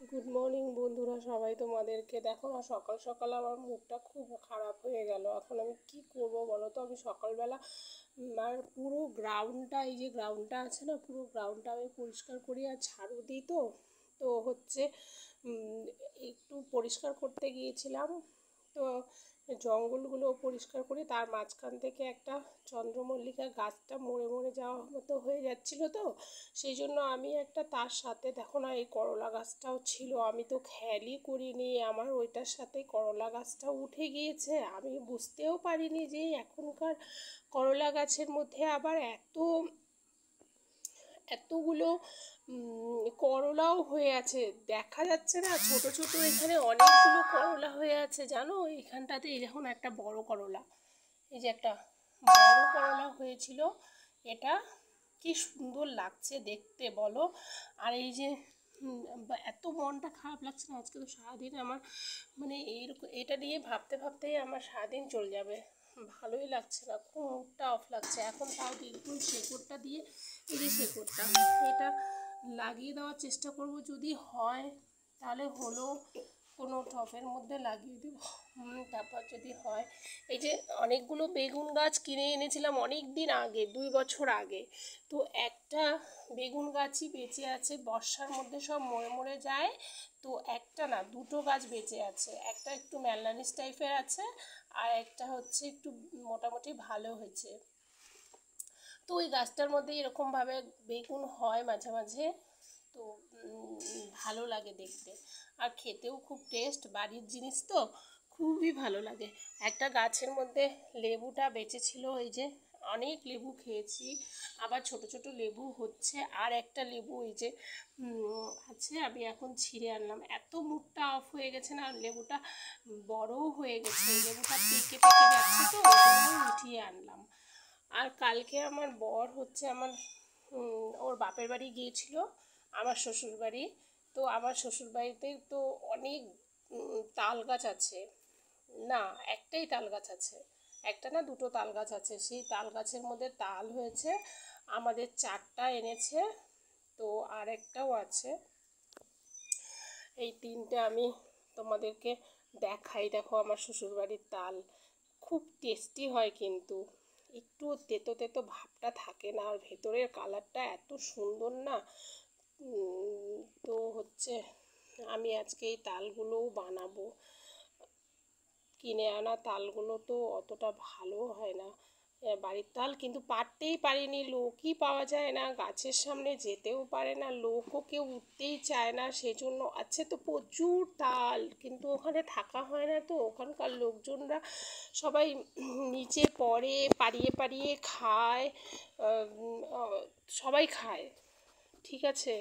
Good morning বন্ধুরা সবাই, তোমাদেরকে দেখো না, সকাল সকাল আমার মুডটা খুব খারাপ হয়ে গেল। এখন আমি কি করব বলো তো? আমি সকালবেলা আর পুরো গ্রাউন্ডটা, এই যে গ্রাউন্ডটা আছে না, পুরো গ্রাউন্ডটা আমি পরিষ্কার করি আর ঝাড়ু দিই। তো তো হচ্ছে একটু পরিষ্কার করতে গিয়েছিলাম। তো জঙ্গলগুলো পরিষ্কার করি, তার মাঝখান থেকে একটা চন্দ্রমল্লিকা গাছটা মরে মরে যাওয়ার মতো হয়ে যাচ্ছিলো। তো সেই জন্য আমি একটা, তার সাথে দেখো না, এই করলা গাছটাও ছিল, আমি তো খেয়ালই করিনি, আমার ওইটার সাথে করলা গাছটাও উঠে গিয়েছে। আমি বুঝতেও পারিনি যে এখনকার করলা গাছের মধ্যে আবার এতগুলো করলাও হয়ে আছে, দেখা যাচ্ছে না? ছোট ছোট এখানে অনেকগুলো করলা হয়ে আছে, জানো? এইখানটাতে এই দেখুন একটা বড় করলা, এই যে একটা বড় করলা হয়েছিল, এটা কি সুন্দর লাগছে দেখতে বলো। আর এই যে এত মনটা খারাপ লাগছে না আজকে, তো সারাদিন আমার মানে এইরকম এটা নিয়ে ভাবতে ভাবতেই আমার সারাদিন চলে যাবে। ভালোই লাগছে না, খুব মুডটা অফ লাগছে। এখন তাও দেখুন শেকড়টা দিয়ে, এই যে শেকড়টা, এটা লাগিয়ে দেওয়ার চেষ্টা করব, যদি হয় তাহলে হলো কোনো টবের মধ্যে লাগিয়ে দেবো। তারপর যদি হয়, এই যে অনেকগুলো বেগুন গাছ কিনে এনেছিলাম অনেক দিন আগে, 2 বছর আগে। তো একটা বেগুন গাছই বেঁচে আছে, বর্ষার মধ্যে সব মরে মরে যায়। তো একটা না, দুটো গাছ বেঁচে আছে, একটা একটু ম্যালনানিস টাইপের আছে, আর একটা হচ্ছে একটু মোটামুটি ভালো হয়েছে। তো ওই গাছটার মধ্যে এরকমভাবে বেগুন হয় মাঝে মাঝে। তো ভালো লাগে দেখতে, আর খেতেও খুব টেস্ট, বাড়ির জিনিস তো খুবই ভালো লাগে। একটা গাছের মধ্যে লেবুটা বেঁচেছিল, এই যে অনেক লেবু খেয়েছি, আবার ছোট ছোট লেবু হচ্ছে, আর একটা লেবু এই যে আছে, আমি এখন ছিঁড়ে আনলাম। এত মুখটা অফ হয়ে গেছে না, লেবুটা বড়ও হয়ে গেছে, লেবুটা পেকে পেকে যাচ্ছে, তো ওই জন্য উঠিয়ে আনলাম। আর কালকে আমার বর হচ্ছে আমার ওর বাপের বাড়ি গিয়েছিল, আমার শ্বশুর বাড়ি। তো আমার শ্বশুর বাড়িতে তো অনেক তাল গাছ আছে, না একটাই তাল গাছ আছে, একটা না দুটো তাল গাছ আছে। সেই তাল গাছের মধ্যে তাল হয়েছে, আমাদের 4টা এনেছে, তো আর একটাও আছে। এই 3টে আমি তোমাদেরকে দেখাই। দেখো আমার শ্বশুরবাড়ির তাল খুব টেস্টি হয়, কিন্তু একটু তেতো তেতো ভাবটা থাকে না, আর ভেতরের কালারটা এত সুন্দর না। তো হচ্ছে আমি আজকে এই তালগুলোও বানাবো। কিনে আনা তালগুলো তো অতটা ভালো হয় না, বাড়ির তাল, কিন্তু পারতেই পারিনি, লোকই পাওয়া যায় না, গাছের সামনে যেতেও পারে না, লোকও কেউ উঠতেই চায় না, সেজন্য আছে তো প্রচুর তাল, কিন্তু ওখানে থাকা হয় না। তো ওখানকার লোকজনরা সবাই নিচে পড়ে, পাড়িয়ে পাড়িয়ে খায়, সবাই খায়, ঠিক আছে,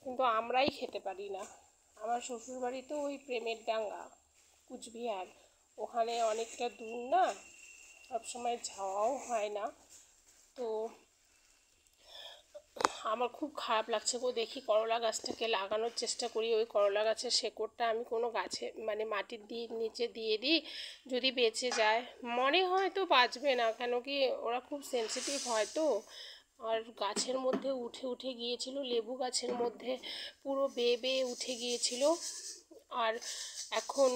কিন্তু আমরাই খেতে পারি না। আমার শ্বশুরবাড়ি তো ওই প্রেমের ডাঙ্গা, কুচবিহার, ওখানে অনেকটা দূর না, সবসময় যাওয়াও হয় না। তো আমার খুব খারাপ লাগছে গো, দেখি করলা গাছটাকে লাগানোর চেষ্টা করি, ওই করলা গাছের শেকড়টা আমি কোনো গাছে মানে মাটির নিচে দিয়ে দিই, যদি বেঁচে যায়। মনে হয় তো বাঁচবে না, কেন কি ওরা খুব সেনসিটিভ হয় তো। আর গাছের মধ্যে উঠে উঠে গিয়েছিল, লেবু গাছের মধ্যে পুরো বেয়ে বেয়ে উঠে গিয়েছিল। আর এখন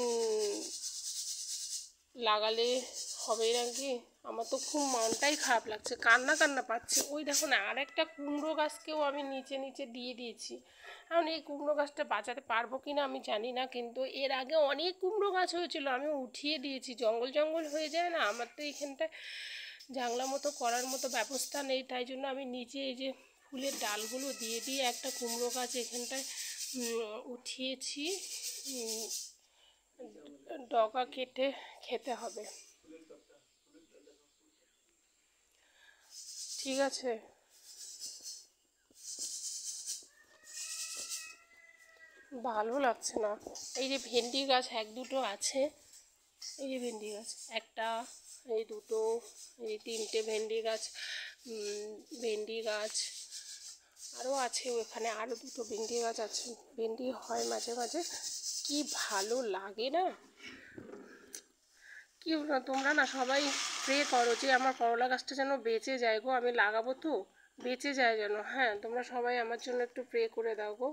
লাগালে হবে নাকি, আমার তো খুব মনটাই খারাপ লাগছে, কান্না কান্না পাচ্ছে। ওই দেখো না, আর একটা কুমড়ো গাছকেও আমি নিচে নিচে দিয়ে দিয়েছি। এখন এই কুমড়ো গাছটা বাঁচাতে পারবো কি না আমি জানি না, কিন্তু এর আগে অনেক কুমড়ো গাছ হয়েছিল, আমি উঠিয়ে দিয়েছি, জঙ্গল জঙ্গল হয়ে যায় না, আমার তো এইখানটায় জাংলা মতো করার মতো ব্যবস্থা নেই, তাই জন্য আমি নিচে এই যে ফুলের ডালগুলো দিয়ে দিয়ে একটা কুমড়ো গাছ এখানটায় উঠিয়েছি। ডগা কেটে খেতে হবে, ঠিক আছে। ভালো লাগছে না। এই যে ভেন্ডি গাছ 1-2টো আছে, এই যে ভেন্ডি গাছ একটা, এই দুটো, এই 3টে ভেন্ডি গাছ, ভেন্ডি গাছ আরও আছে, ওখানে আরও 2টো ভেন্ডি গাছ আছে, ভেন্ডি হয় মাঝে মাঝে, কি ভালো লাগে না। কি না, তোমরা না সবাই প্রে করো যে আমার করলা গাছটা যেন বেঁচে যায় গো, আমি লাগাবো তো, বেঁচে যায় যেন। হ্যাঁ, তোমরা সবাই আমার জন্য একটু প্রে করে দাও গো।